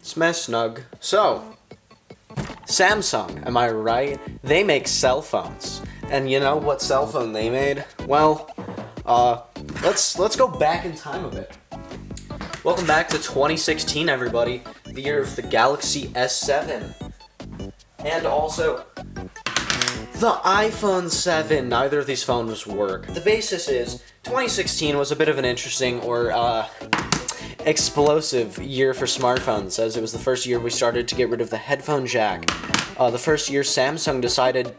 Smash Snug. So, Samsung, am I right? They make cell phones. And you know what cell phone they made? Well, let's go back in time a bit. Welcome back to 2016, everybody. The year of the Galaxy S7. And also, the iPhone 7. Neither of these phones work. The basis is, 2016 was a bit of an interesting explosive year for smartphones, as it was the first year we started to get rid of the headphone jack. The first year Samsung decided,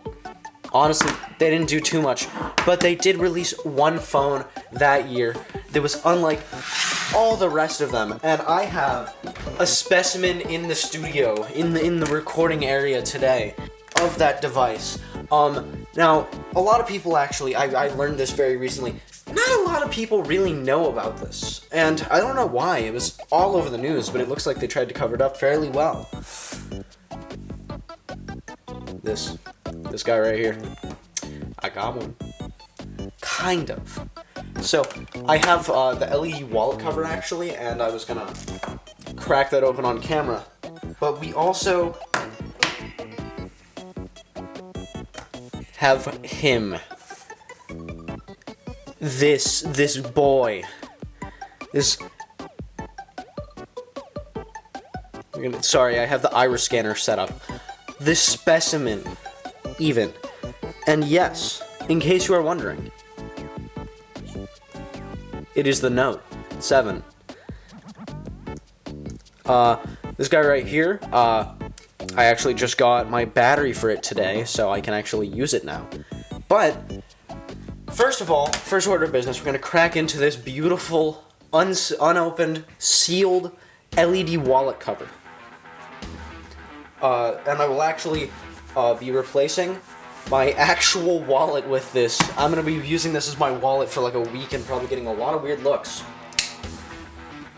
honestly, they didn't do too much, but they did release one phone that year that was unlike all the rest of them. And I have a specimen in the studio, in the recording area today, of that device. Now, a lot of people actually, I learned this very recently, not a lot of people really know about this. And I don't know why, it was all over the news, but it looks like they tried to cover it up fairly well. This guy right here. I got one. Kind of. So, I have the LED wallet cover actually, and I was gonna crack that open on camera. But we also have him. This boy. Sorry, I have the iris scanner set up. This specimen, even. And yes, in case you are wondering, it is the Note 7. This guy right here, I actually just got my battery for it today, so I can actually use it now. But first of all, first order of business, we're going to crack into this beautiful, unopened, sealed LED wallet cover. And I will actually be replacing my actual wallet with this. I'm going to be using this as my wallet for like a week and probably getting a lot of weird looks.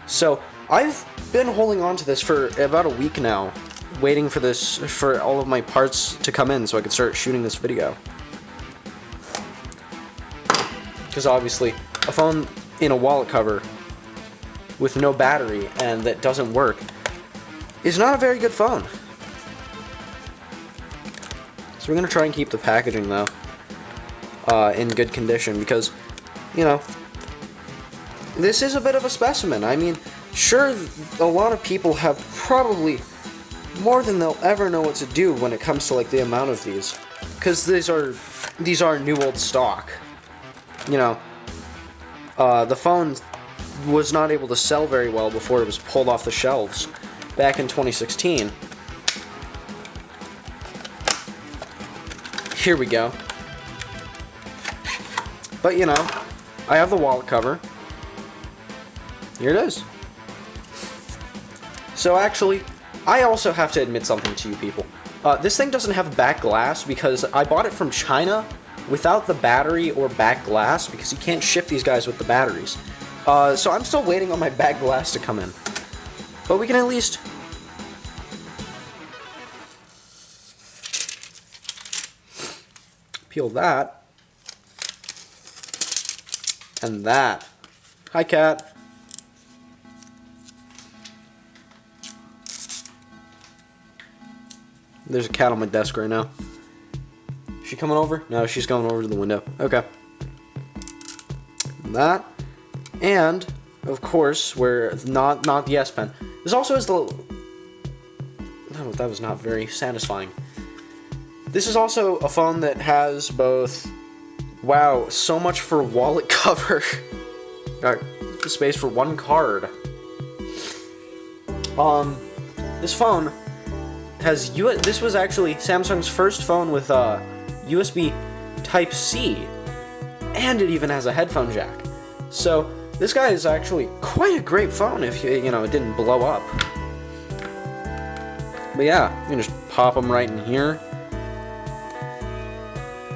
So, I've been holding on to this for about a week now, waiting for all of my parts to come in so I can start shooting this video. Because obviously, a phone in a wallet cover with no battery and that doesn't work is not a very good phone. So we're going to try and keep the packaging, though, in good condition because, you know, this is a bit of a specimen. I mean, sure, a lot of people have probably more than they'll ever know what to do when it comes to, like, the amount of these. Because these are new old stock. You know, the phone was not able to sell very well before it was pulled off the shelves back in 2016. Here we go. But, you know, I have the wallet cover. Here it is. So, actually, I also have to admit something to you people. This thing doesn't have back glass because I bought it from China without the battery or back glass because you can't ship these guys with the batteries. So I'm still waiting on my back glass to come in. But we can at least peel that. And that. Hi, cat. There's a cat on my desk right now. Is she coming over? No, she's going over to the window. Okay. That. And, of course, we're not the S Pen. This also has the... No, that was not very satisfying. This is also a phone that has both... Wow, so much for wallet cover. Space for one card. This phone has... This was actually Samsung's first phone with USB Type-C. And it even has a headphone jack. So, this guy is actually quite a great phone if, you know, it didn't blow up. But yeah, you can just pop them right in here.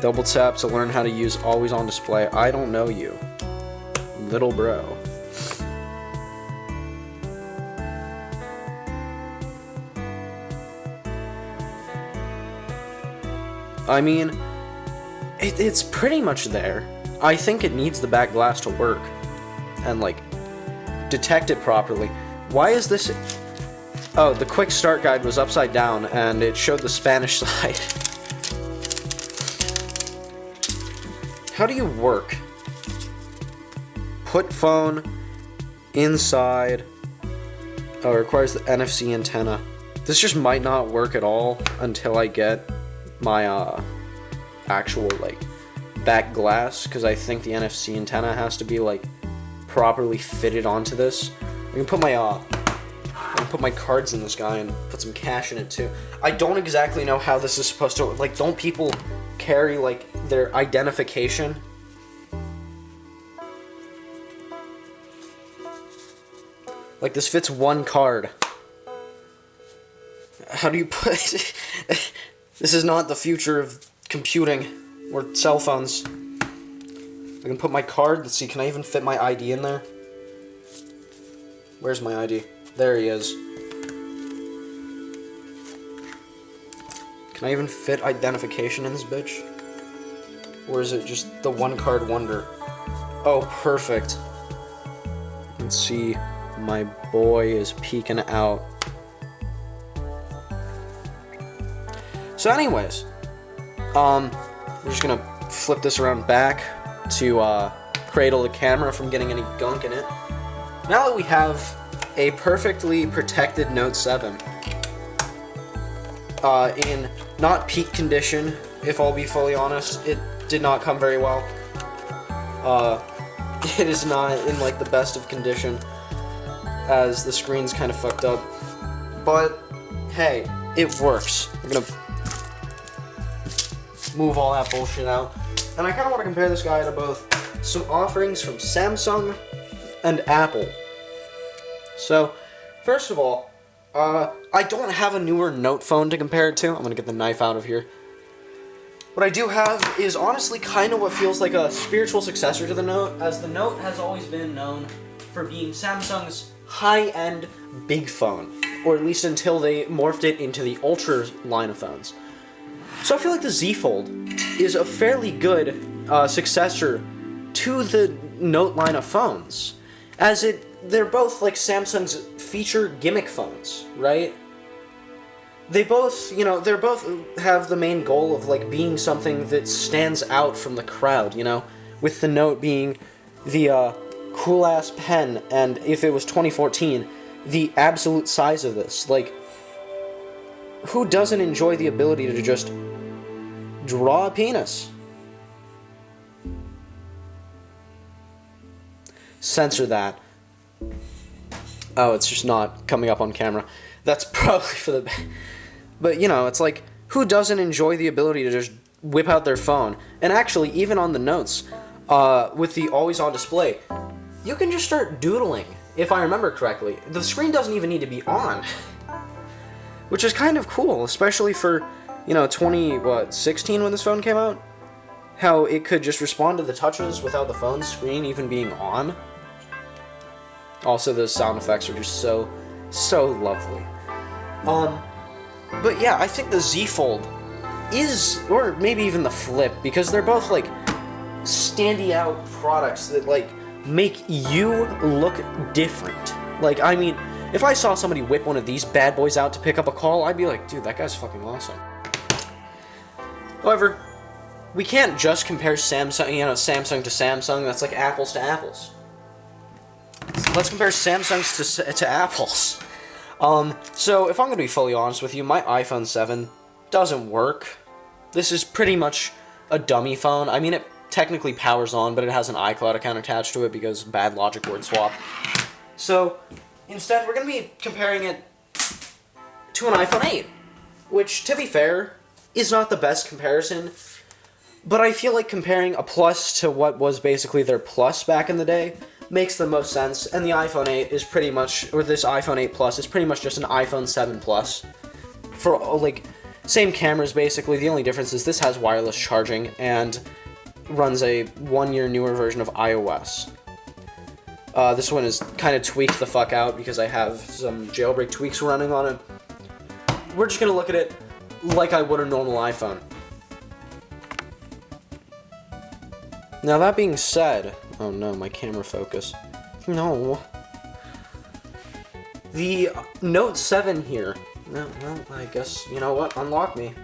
Double tap to learn how to use always on display. I don't know you, little bro. I mean, it's pretty much there. I think it needs the back glass to work and, like, detect it properly. Why is this... Oh, the quick start guide was upside down, and it showed the Spanish side. How do you work? Put phone inside. Oh, it requires the NFC antenna. This just might not work at all until I get my actual like back glass, because I think the NFC antenna has to be like properly fitted onto this. I can put my cards in this guy and put some cash in it too. I don't exactly know how this is supposed to, like, don't people carry like their identification? Like, this fits one card. How do you put this is not the future of computing or cell phones. I can put my card. Let's see, can I even fit my ID in there? Where's my ID? There he is. Can I even fit identification in this bitch? Or is it just the one card wonder? Oh, perfect. Let's see. My boy is peeking out. So anyways, we're just gonna flip this around back to cradle the camera from getting any gunk in it. Now that we have a perfectly protected Note 7, in not peak condition, if I'll be fully honest, it did not come very well. It is not in like the best of condition, as the screen's kind of fucked up. But hey, it works. We're gonna move all that bullshit out. And I kind of want to compare this guy to both some offerings from Samsung and Apple. So, first of all, I don't have a newer Note phone to compare it to. I'm gonna get the knife out of here. What I do have is honestly kind of what feels like a spiritual successor to the Note, as the Note has always been known for being Samsung's high-end big phone, or at least until they morphed it into the Ultra line of phones. So I feel like the Z Fold is a fairly good successor to the Note line of phones, as they're both like Samsung's feature gimmick phones, right? They both, they're both have the main goal of like being something that stands out from the crowd, with the Note being the cool-ass pen, and if it was 2014, the absolute size of this. Like, who doesn't enjoy the ability to just draw a penis? Censor that. Oh, it's just not coming up on camera. That's probably for the... But, it's like, who doesn't enjoy the ability to just whip out their phone? And actually, even on the Notes, with the always-on display, you can just start doodling, if I remember correctly. The screen doesn't even need to be on. Which is kind of cool, especially for, 2016 when this phone came out? How it could just respond to the touches without the phone screen even being on. Also, the sound effects are just so lovely. But yeah, I think the Z Fold is, or maybe even the Flip, because they're both, like, standy out products that, like, make you look different. Like, I mean, if I saw somebody whip one of these bad boys out to pick up a call, I'd be like, dude, that guy's fucking awesome. However, we can't just compare Samsung to Samsung. That's like apples to apples. So let's compare Samsungs to apples. So if I'm gonna be fully honest with you, my iPhone 7 doesn't work. This is pretty much a dummy phone. I mean, it technically powers on, but it has an iCloud account attached to it because bad logic word swap. So instead, we're gonna be comparing it to an iPhone 8, which, to be fair, is not the best comparison. But I feel like comparing a Plus to what was basically their Plus back in the day makes the most sense, and the iPhone 8 is pretty much, or this iPhone 8 Plus is pretty much just an iPhone 7 Plus. For, like, same cameras basically, the only difference is this has wireless charging and runs a 1-year newer version of iOS. This one is kind of tweaked the fuck out because I have some jailbreak tweaks running on it. We're just gonna look at it like I would a normal iPhone. Now that being said, oh no, my camera focus. No. The Note 7 here. Well, I guess, you know what? Unlock me.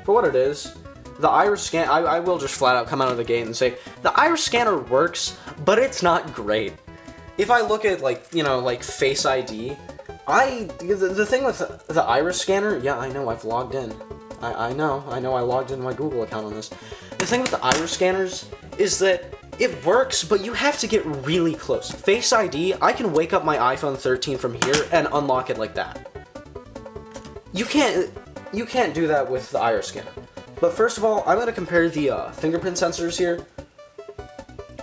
For what it is, the iris scan, I will just flat out come out of the gate and say, the iris scanner works, but it's not great. If I look at, like, you know, like Face ID, the thing with the iris scanner, yeah, I know, I've logged in. I know I logged in my Google account on this. The thing with the iris scanners is that it works, but you have to get really close. Face ID, I can wake up my iPhone 13 from here and unlock it like that. You can't do that with the iris scanner. But first of all, I'm going to compare the fingerprint sensors here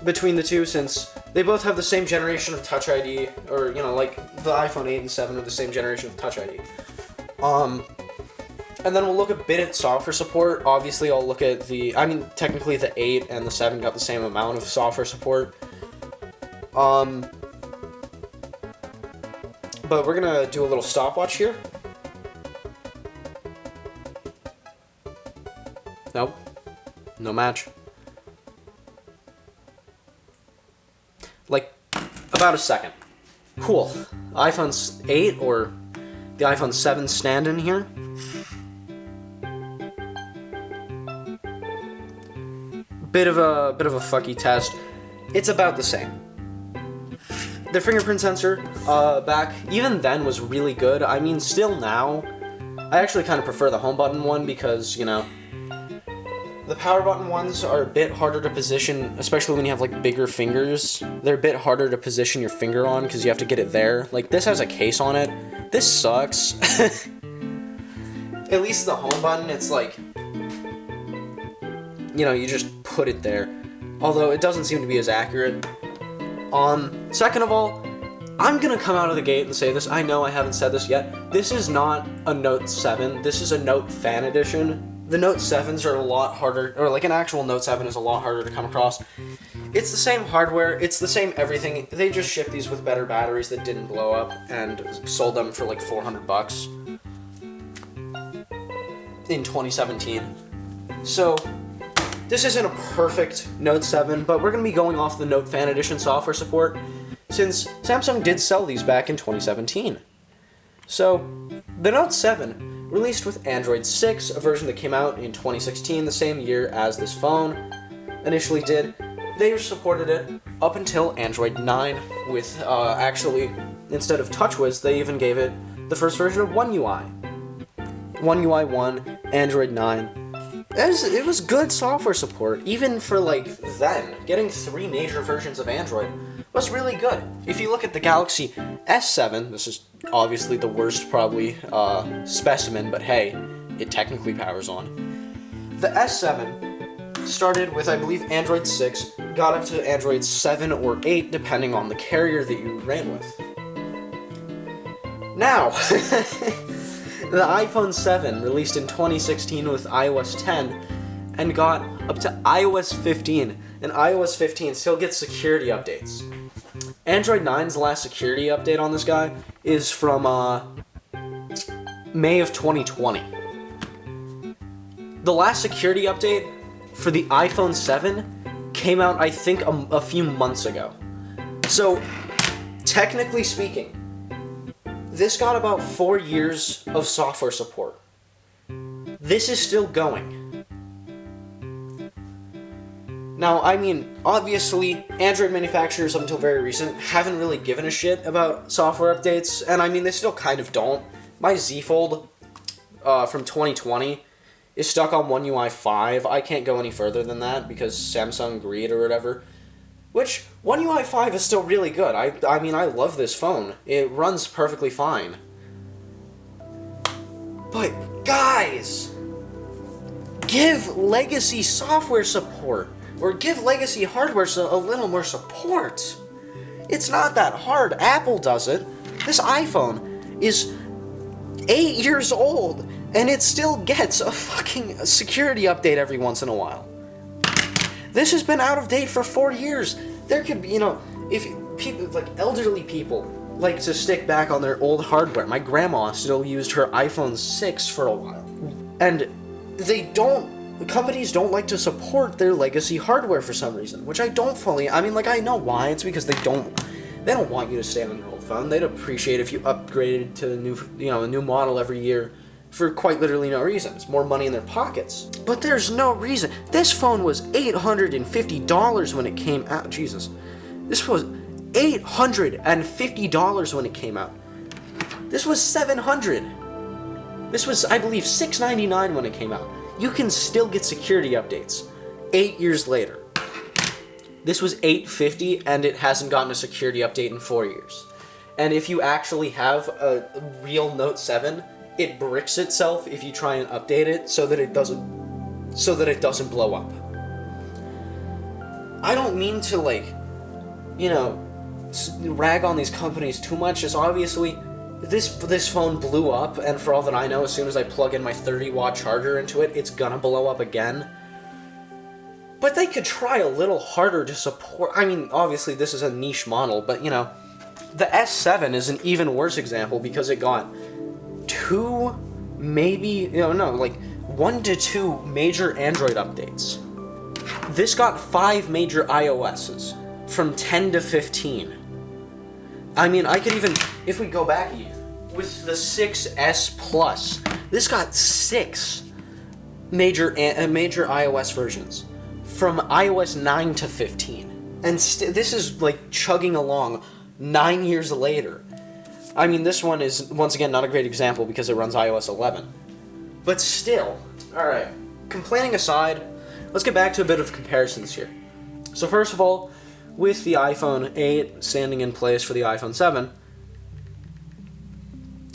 between the two, since they both have the same generation of Touch ID, or, you know, like the iPhone 8 and 7 are the same generation of Touch ID. And then we'll look a bit at software support. Obviously, I'll look at technically the 8 and the 7 got the same amount of software support. But we're going to do a little stopwatch here. Nope. No match. Like, about a second. Cool. iPhone 8 or the iPhone 7 stand-in here. Bit of a fucky test. It's about the same. The fingerprint sensor back even then was really good. I mean, still now, I actually kind of prefer the home button one because, you know, the power button ones are a bit harder to position, especially when you have like bigger fingers. They're a bit harder to position your finger on because you have to get it there. Like, this has a case on it. This sucks. At least the home button, it's like, you know, you just put it there. Although it doesn't seem to be as accurate. Second of all, I'm gonna come out of the gate and say this. I know I haven't said this yet. This is not a Note 7. This is a Note Fan Edition. The Note 7s are a lot harder, or like an actual Note 7 is a lot harder to come across. It's the same hardware, it's the same everything. They just shipped these with better batteries that didn't blow up and sold them for like $400 in 2017. So, this isn't a perfect Note 7, but we're going to be going off the Note Fan Edition software support, since Samsung did sell these back in 2017. So, the Note 7 released with Android 6, a version that came out in 2016, the same year as this phone initially did. They supported it up until Android 9, with, actually, instead of TouchWiz, they even gave it the first version of One UI. One UI 1, Android 9. It was good software support, even for, like, then. Getting 3 major versions of Android was really good. If you look at the Galaxy S7, this is obviously the worst, probably, specimen, but hey, it technically powers on. The S7 started with, I believe, Android 6, got up to Android 7 or 8, depending on the carrier that you ran with. Now, the iPhone 7 released in 2016 with iOS 10 and got up to iOS 15, and iOS 15 still gets security updates. Android 9's last security update on this guy is from May of 2020. The last security update for the iPhone 7 came out, I think, a few months ago. So, technically speaking, this got about 4 years of software support. This is still going. Now, I mean, obviously, Android manufacturers up until very recent haven't really given a shit about software updates, and I mean, they still kind of don't. My Z Fold from 2020 is stuck on One UI 5. I can't go any further than that because Samsung agreed or whatever. Which, One UI 5 is still really good. I mean, I love this phone. It runs perfectly fine. But, guys, give legacy software support. Or give legacy hardware a little more support. It's not that hard. Apple does it. This iPhone is 8 years old, and it still gets a fucking security update every once in a while. This has been out of date for 4 years. There could be, you know, if people, like elderly people, like to stick back on their old hardware. My grandma still used her iPhone 6 for a while. And they don't companies don't like to support their legacy hardware for some reason, which I don't fully. I mean, like, I know why. It's because they don't want you to stay on your old phone. They'd appreciate if you upgraded to a new model every year for quite literally no reason. It's more money in their pockets. But there's no reason. This phone was $850 when it came out. Jesus. This was $850 when it came out. This was $700. This was, I believe, $699 when it came out. You can still get security updates 8 years later. This was $850 and it hasn't gotten a security update in 4 years. And if you actually have a real Note 7, it bricks itself if you try and update it so that it doesn't blow up. I don't mean to, like, rag on these companies too much. It's obviously this phone blew up, and for all that I know, as soon as I plug in my 30-watt charger into it, it's gonna blow up again. But they could try a little harder to support. I mean, obviously this is a niche model, but the S7 is an even worse example because it got 1 to 2 major Android updates. This got 5 major iOS's from 10 to 15. I mean, I could even, if we go back with the 6S Plus, this got 6 major iOS versions from iOS 9 to 15. And this is like chugging along 9 years later. I mean, this one is, once again, not a great example because it runs iOS 11. But still, alright, complaining aside, let's get back to a bit of comparisons here. So first of all, with the iPhone 8 standing in place for the iPhone 7,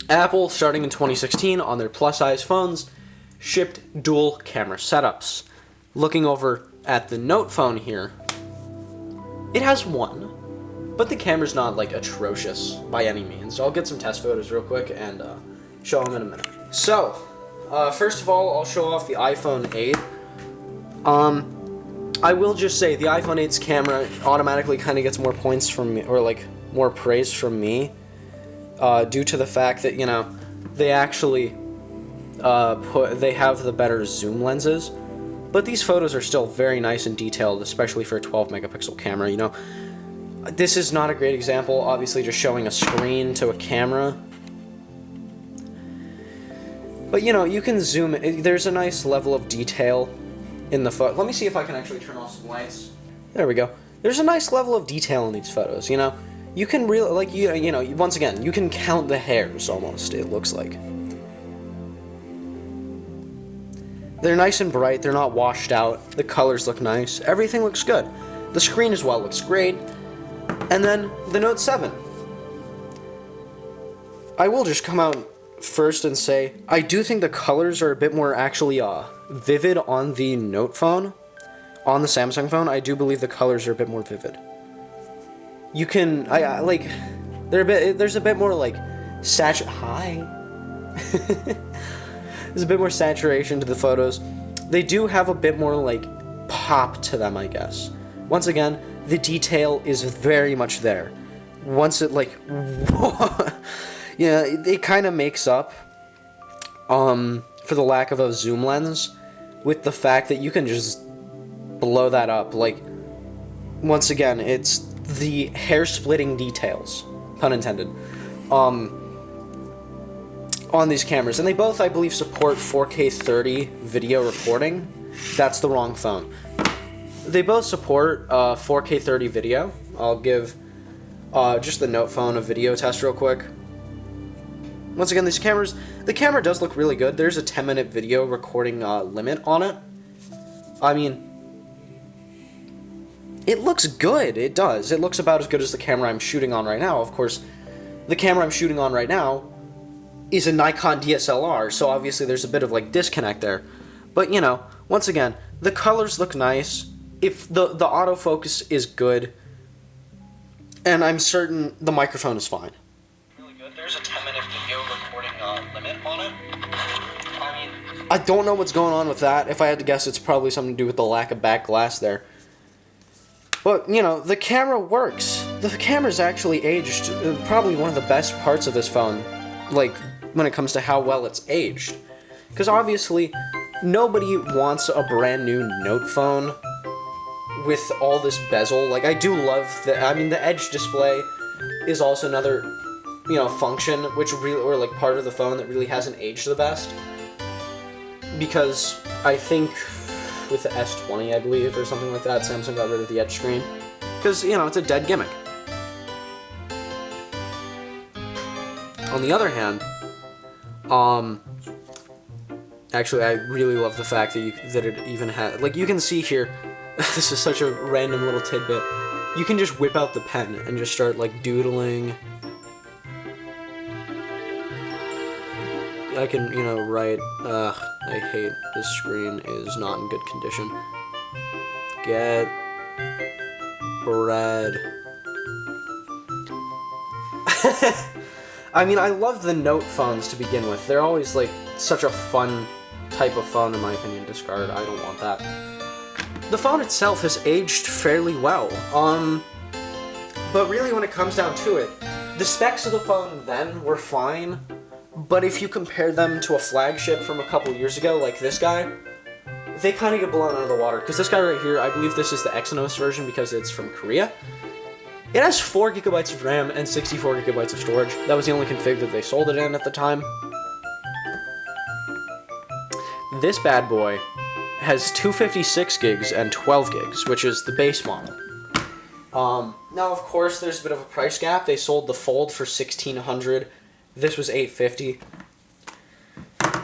Apple, starting in 2016 on their plus-size phones, shipped dual camera setups. Looking over at the Note phone here, it has one, but the camera's not, like, atrocious by any means. I'll get some test photos real quick and show them in a minute. So, first of all, I'll show off the iPhone 8. I will just say, the iPhone 8's camera automatically kind of gets more points from me, or, like, more praise from me, due to the fact that, they actually, they have the better zoom lenses. But these photos are still very nice and detailed, especially for a 12-megapixel camera, This is not a great example, obviously just showing a screen to a camera. But, you can zoom in. There's a nice level of detail in the photo. Let me see if I can actually turn off some lights. There we go. There's a nice level of detail in these photos, You can really, like, once again, you can count the hairs, almost, it looks like. They're nice and bright, they're not washed out, the colors look nice, everything looks good. The screen as well looks great. And then, the Note 7. I will just come out first and say, I do think the colors are a bit more actually vivid on the Note phone. On the Samsung phone, I do believe the colors are a bit more vivid. You can, there's a bit more, like, there's a bit more saturation to the photos. They do have a bit more, like, pop to them, I guess. Once again, the detail is very much there. Once it, like, it kind of makes up, for the lack of a zoom lens, with the fact that you can just blow that up. Like, once again, it's the hair-splitting details, pun intended, on these cameras. And they both, I believe, support 4K 30 video recording. That's the wrong phone. They both support 4K 30 video. I'll give just the Note phone a video test real quick. Once again, these cameras, the camera does look really good. There's a 10-minute video recording limit on it. I mean, it looks good. It does. It looks about as good as the camera I'm shooting on right now. Of course, the camera I'm shooting on right now is a Nikon DSLR, so obviously there's a bit of, like, disconnect there. But, once again, the colors look nice. If the autofocus is good, and I'm certain the microphone is fine. Really good. There's a 10-minute video recording limit on it. I don't know what's going on with that. If I had to guess, it's probably something to do with the lack of back glass there. But, the camera works. The camera's actually aged, probably one of the best parts of this phone, like, when it comes to how well it's aged. Because obviously, nobody wants a brand new Note phone with all this bezel. Like, I do love the Edge display is also another, function which really, or like part of the phone that really hasn't aged the best. Because I think with the S20, I believe, or something like that, Samsung got rid of the Edge screen. Because, it's a dead gimmick. On the other hand, actually, I really love the fact that it even has, like, you can see here, this is such a random little tidbit, you can just whip out the pen and just start, like, doodling. I can, write, I hate this screen is not in good condition. Get bread. I mean, I love the Note phones to begin with. They're always, like, such a fun type of phone, in my opinion. Discard, I don't want that. The phone itself has aged fairly well. But really when it comes down to it, the specs of the phone then were fine, but if you compare them to a flagship from a couple years ago, like this guy, they kind of get blown out of the water. Because this guy right here, I believe this is the Exynos version because it's from Korea. It has 4 gigabytes of RAM and 64 gigabytes of storage. That was the only config that they sold it in at the time. This bad boy has 256 gigs and 12 gigs, which is the base model. Now, of course, there's a bit of a price gap. They sold the Fold for $1,600. This was $850.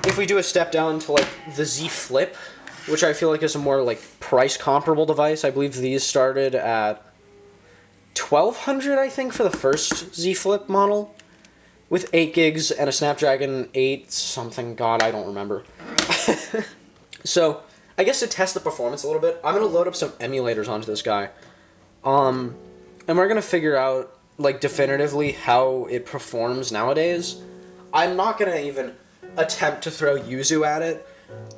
If we do a step down to, like, the Z Flip, which I feel like is a more, like, price-comparable device, I believe these started at $1,200, I think, for the first Z Flip model, with 8 gigs and a Snapdragon 8 something. God, I don't remember. So, I guess to test the performance a little bit, I'm going to load up some emulators onto this guy. And we're going to figure out, like, definitively how it performs nowadays. I'm not going to even attempt to throw Yuzu at it.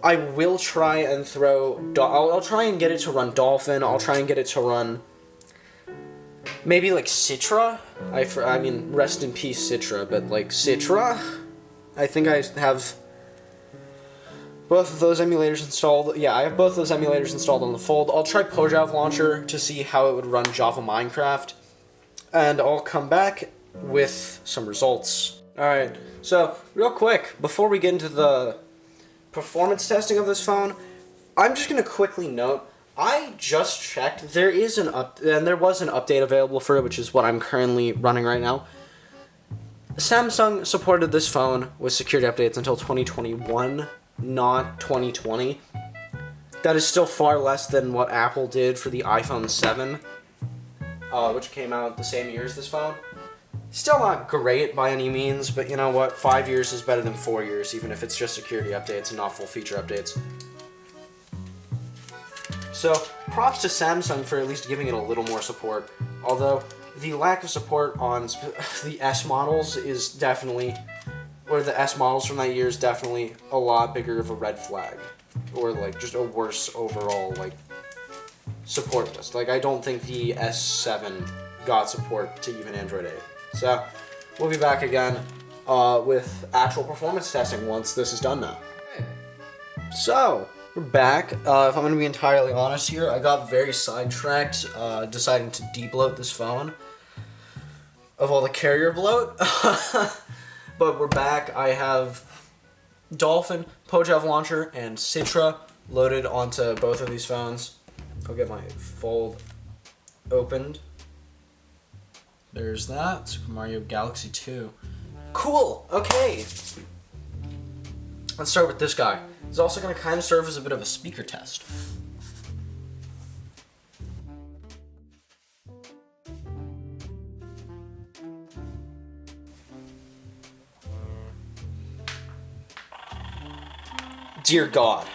I will try and throw... I'll try and get it to run Dolphin. I'll try and get it to run... maybe, like, Citra? I mean, rest in peace, Citra, but, like, Citra? I think I have both of those emulators installed. Yeah, I have both of those emulators installed on the Fold. I'll try Pojav Launcher to see how it would run Java Minecraft, and I'll come back with some results. Alright, so, real quick, before we get into the performance testing of this phone, I'm just going to quickly note, I just checked, there was an update available for it, which is what I'm currently running right now. Samsung supported this phone with security updates until 2021, not 2020. That is still far less than what Apple did for the iPhone 7, which came out the same year as this phone. Still not great by any means, but you know what, 5 years is better than 4 years, even if it's just security updates and not full feature updates. So, props to Samsung for at least giving it a little more support, although the lack of support on the S models is definitely, or the S models from that year is definitely a lot bigger of a red flag, or like just a worse overall like support list. Like, I don't think the S7 got support to even Android 8. So, we'll be back again with actual performance testing once this is done now. Okay. So, we're back. If I'm going to be entirely honest here, I got very sidetracked deciding to de-bloat this phone of all the carrier bloat. But we're back. I have Dolphin, Pojav Launcher, and Citra loaded onto both of these phones. I'll get my Fold opened. There's that. Super Mario Galaxy 2. Cool! Okay. Let's start with this guy. It's also going to kind of serve as a bit of a speaker test. Dear God.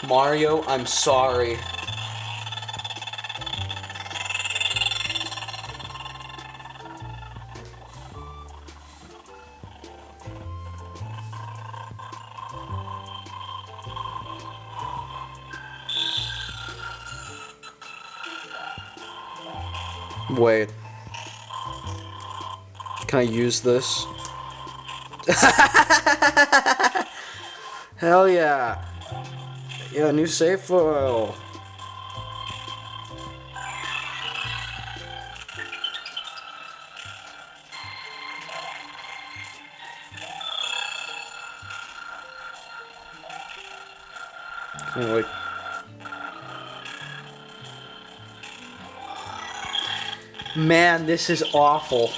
Mario, I'm sorry. Wait. Can I use this? Hell yeah. Yeah, new save file. Like, man, this is awful.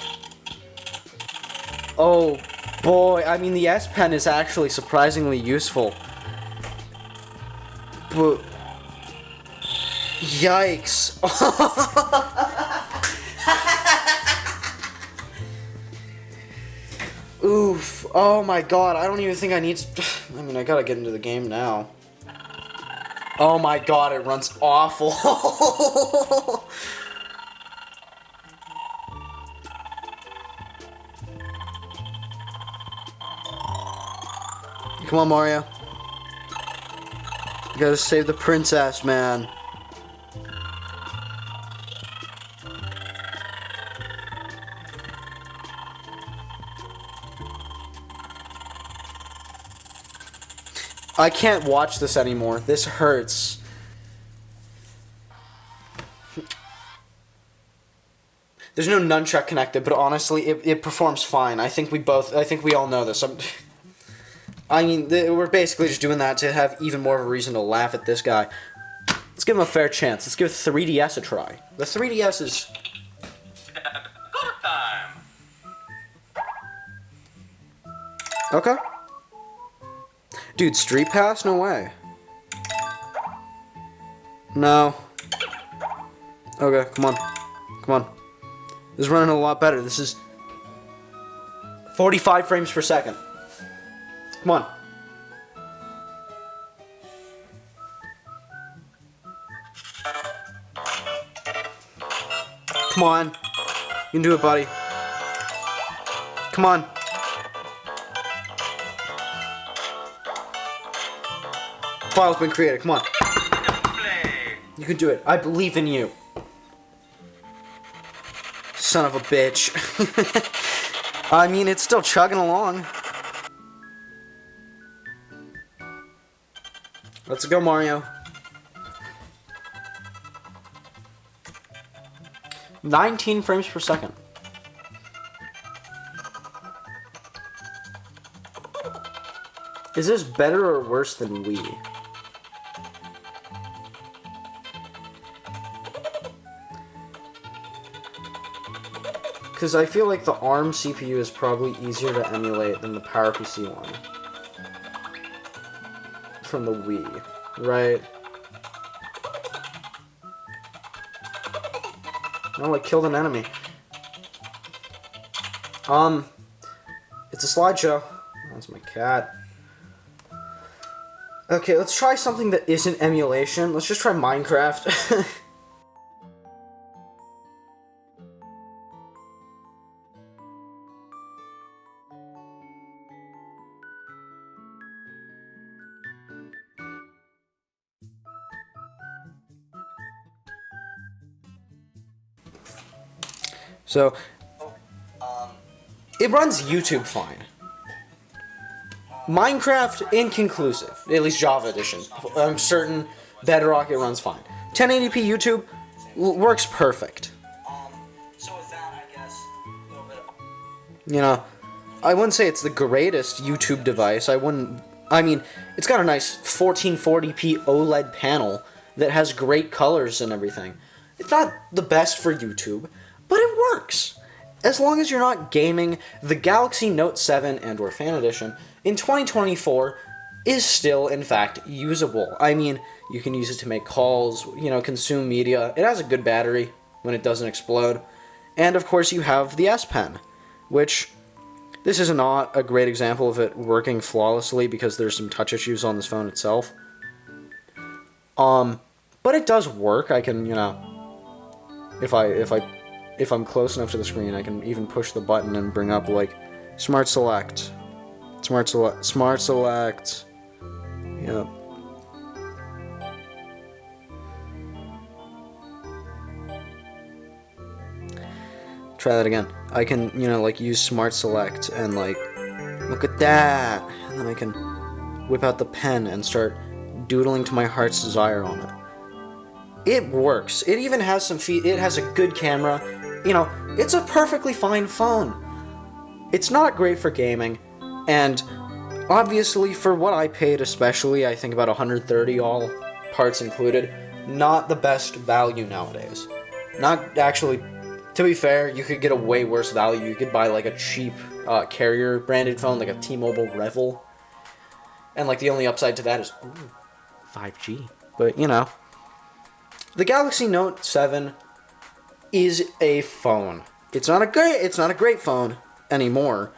Oh boy, I mean the S Pen is actually surprisingly useful. But yikes. Oof. Oh my god, I don't even think I need to... I mean, I gotta get into the game now. Oh my god, it runs awful. Come on, Mario. You gotta save the princess, man. I can't watch this anymore. This hurts. There's no nunchuck connected, but honestly, it performs fine. I think we all know this. I mean, we're basically just doing that to have even more of a reason to laugh at this guy. Let's give him a fair chance. Let's give 3DS a try. The 3DS is... Good time. Okay. Dude, Street Pass? No way. No. Okay, come on. Come on. This is running a lot better. This is 45 frames per second. Come on. Come on. You can do it, buddy. Come on. File's been created. Come on. You can do it. I believe in you. Son of a bitch. I mean, it's still chugging along. Let's go, Mario. 19 frames per second. Is this better or worse than Wii? Because I feel like the ARM CPU is probably easier to emulate than the PowerPC one. From the Wii, right? Oh, I killed an enemy. It's a slideshow. That's my cat. Okay, let's try something that isn't emulation. Let's just try Minecraft. So, it runs YouTube fine. Minecraft, inconclusive. At least Java Edition. I'm certain Bedrock, it runs fine. 1080p YouTube works perfect. So with that, I guess, a little bit of... You know, I wouldn't say it's the greatest YouTube device. I mean, it's got a nice 1440p OLED panel that has great colors and everything. It's not the best for YouTube, but it works. As long as you're not gaming, the Galaxy Note 7 and/or Fan Edition in 2024 is still, in fact, usable. I mean, you can use it to make calls, you know, consume media. It has a good battery when it doesn't explode. And, of course, you have the S Pen, which this is not a great example of it working flawlessly because there's some touch issues on this phone itself. But it does work. I can, you know, if I'm close enough to the screen, I can even push the button and bring up, like, Smart Select. Smart Select. Yep. try that again. I can, you know, like use Smart Select and like, look at that. And then I can whip out the pen and start doodling to my heart's desire on it. It works. It even has some it has a good camera. You know, it's a perfectly fine phone. It's not great for gaming, and obviously for what I paid, especially, I think about 130 all parts included, not the best value nowadays. Not actually, to be fair, you could get a way worse value. You could buy like a cheap carrier branded phone, like a T-Mobile Revel. And like the only upside to that is, ooh, 5G. But you know, the Galaxy Note 7 is a phone. It's not a great phone anymore.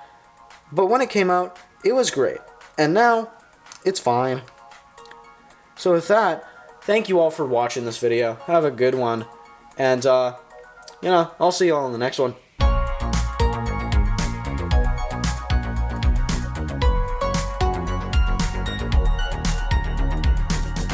But when it came out, it was great. And now, it's fine. So with that, thank you all for watching this video. Have a good one. And, you know, I'll see you all in the next one.